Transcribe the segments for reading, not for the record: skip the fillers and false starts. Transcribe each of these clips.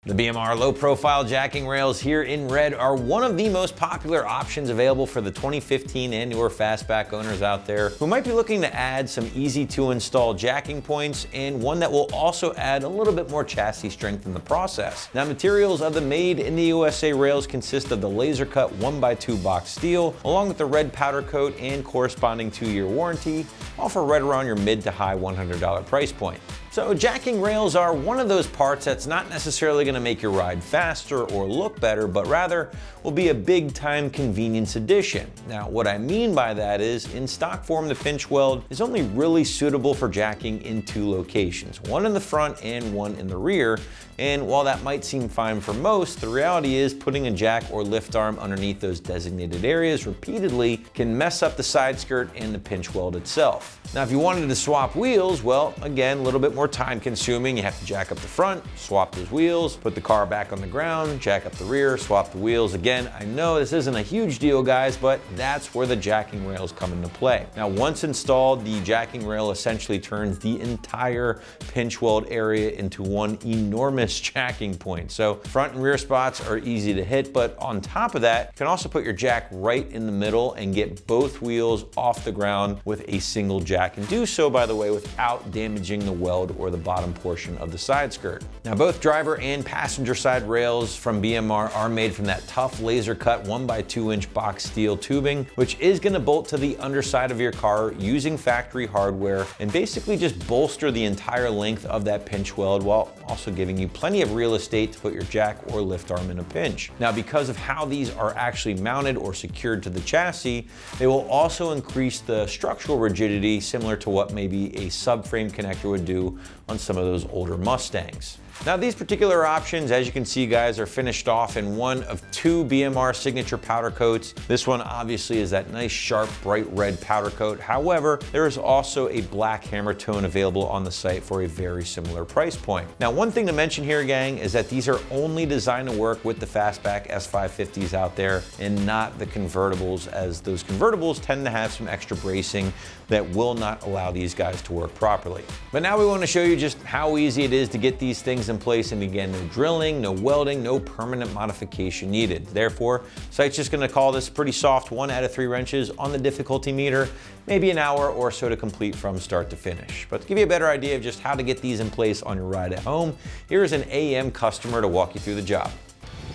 The BMR low-profile jacking rails here in red are one of the most popular options available for the 2015 and newer fastback owners out there who might be looking to add some easy-to-install jacking points and one that will also add a little bit more chassis strength in the process. Now, materials of the Made in the USA rails consist of the laser-cut 1x2 box steel, along with the red powder coat and corresponding 2-year warranty, all for right around your mid to high $100 price point. So jacking rails are one of those parts that's not necessarily going to make your ride faster or look better, but rather will be a big time convenience addition. Now, what I mean by that is, in stock form, the pinch weld is only really suitable for jacking in 2 locations, one in the front and one in the rear. And while that might seem fine for most, the reality is putting a jack or lift arm underneath those designated areas repeatedly can mess up the side skirt and the pinch weld itself. Now, if you wanted to swap wheels, well, again, a little bit more time consuming. You have to jack up the front, swap those wheels, put the car back on the ground, jack up the rear, swap the wheels. Again, I know this isn't a huge deal, guys, but that's where the jacking rails come into play. Now, once installed, the jacking rail essentially turns the entire pinch weld area into one enormous jacking point. So front and rear spots are easy to hit, but on top of that, you can also put your jack right in the middle and get both wheels off the ground with a single jack, and do so, by the way, without damaging the weld or the bottom portion of the side skirt. Now, both driver and passenger side rails from BMR are made from that tough laser cut 1x2-inch box steel tubing, which is going to bolt to the underside of your car using factory hardware and basically just bolster the entire length of that pinch weld while also giving you plenty of real estate to put your jack or lift arm in a pinch. Now, because of how these are actually mounted or secured to the chassis, they will also increase the structural rigidity similar to what maybe a subframe connector would do on some of those older Mustangs. Now, these particular options, as you can see, guys, are finished off in one of 2 BMR signature powder coats. This one obviously is that nice, sharp, bright red powder coat. However, there is also a black hammer tone available on the site for a very similar price point. Now, one thing to mention here, gang, is that these are only designed to work with the fastback S550s out there and not the convertibles, as those convertibles tend to have some extra bracing that will not allow these guys to work properly. But now we want to show you just how easy it is to get these things in place, and again, no drilling, no welding, no permanent modification needed. Therefore, site's just going to call this pretty soft 1 out of 3 wrenches on the difficulty meter, maybe an hour or so to complete from start to finish. But to give you a better idea of just how to get these in place on your ride at home, here's an AM customer to walk you through the job.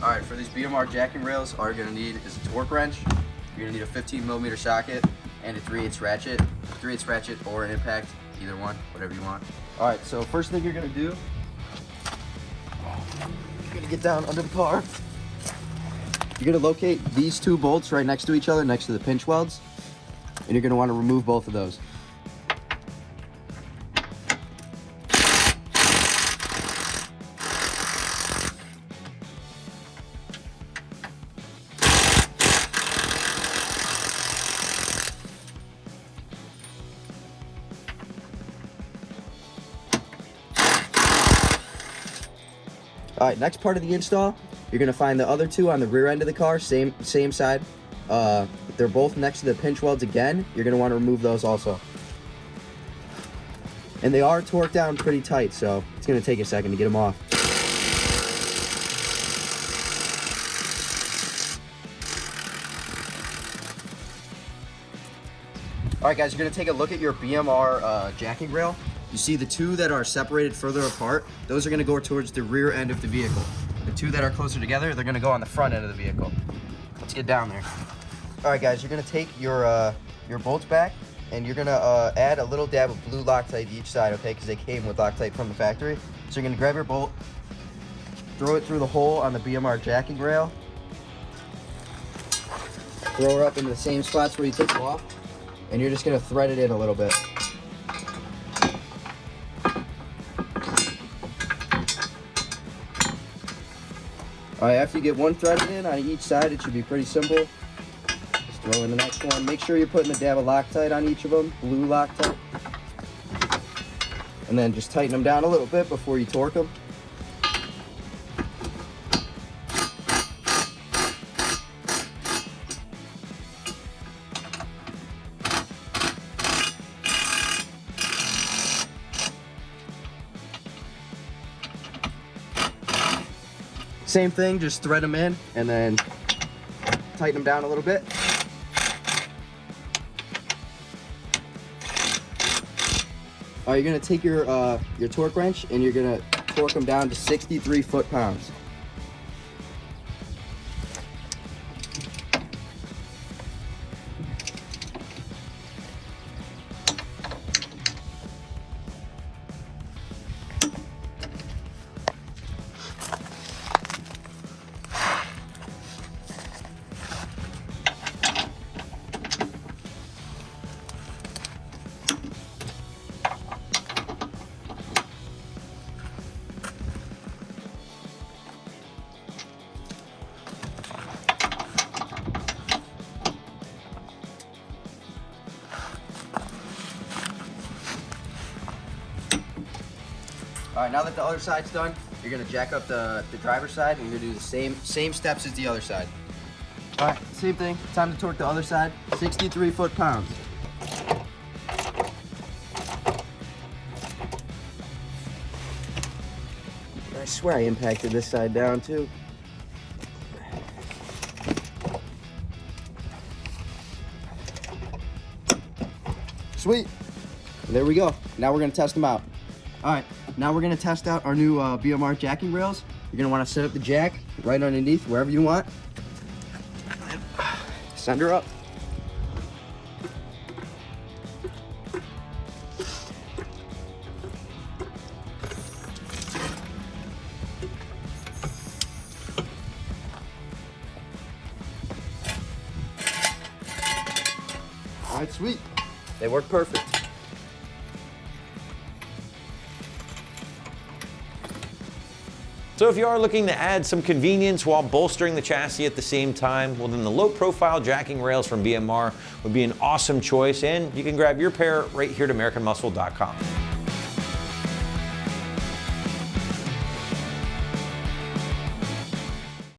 All right, for these BMR jacking rails, all you're going to need is a torque wrench. You're going to need a 15mm socket and a 3/8 ratchet. 3/8 ratchet or an impact, either one, whatever you want. All right, so first thing you're going to do, you're going to get down under the car. You're going to locate these 2 bolts right next to each other, next to the pinch welds, and you're going to want to remove both of those. All right, next part of the install, you're gonna find the other 2 on the rear end of the car, same side. They're both next to the pinch welds again. You're gonna wanna remove those also. And they are torqued down pretty tight, so it's gonna take a second to get them off. All right, guys, you're gonna take a look at your BMR jacking rail. You see the 2 that are separated further apart, those are gonna go towards the rear end of the vehicle. The 2 that are closer together, they're gonna go on the front end of the vehicle. Let's get down there. All right, guys, you're gonna take your bolts back, and you're gonna add a little dab of blue Loctite each side, okay? Because they came with Loctite from the factory. So you're gonna grab your bolt, throw it through the hole on the BMR jacking rail, throw her up into the same spots where you took them off, and you're just gonna thread it in a little bit. All right, after you get one threaded in on each side, it should be pretty simple. Just throw in the next one. Make sure you're putting a dab of Loctite on each of them, blue Loctite. And then just tighten them down a little bit before you torque them. Same thing, just thread them in and then tighten them down a little bit. All right, you're gonna take your torque wrench and you're gonna torque them down to 63 foot-pounds. All right, now that the other side's done, you're gonna jack up the driver's side and you're gonna do the same steps as the other side. All right, same thing, time to torque the other side, 63 foot-pounds. I swear I impacted this side down too. Sweet, there we go. Now we're gonna test them out. All right, now we're gonna test out our new BMR jacking rails. You're gonna wanna set up the jack right underneath, wherever you want. Send her up. All right, sweet. They work perfect. So if you are looking to add some convenience while bolstering the chassis at the same time, well then the low-profile jacking rails from BMR would be an awesome choice, and you can grab your pair right here at AmericanMuscle.com.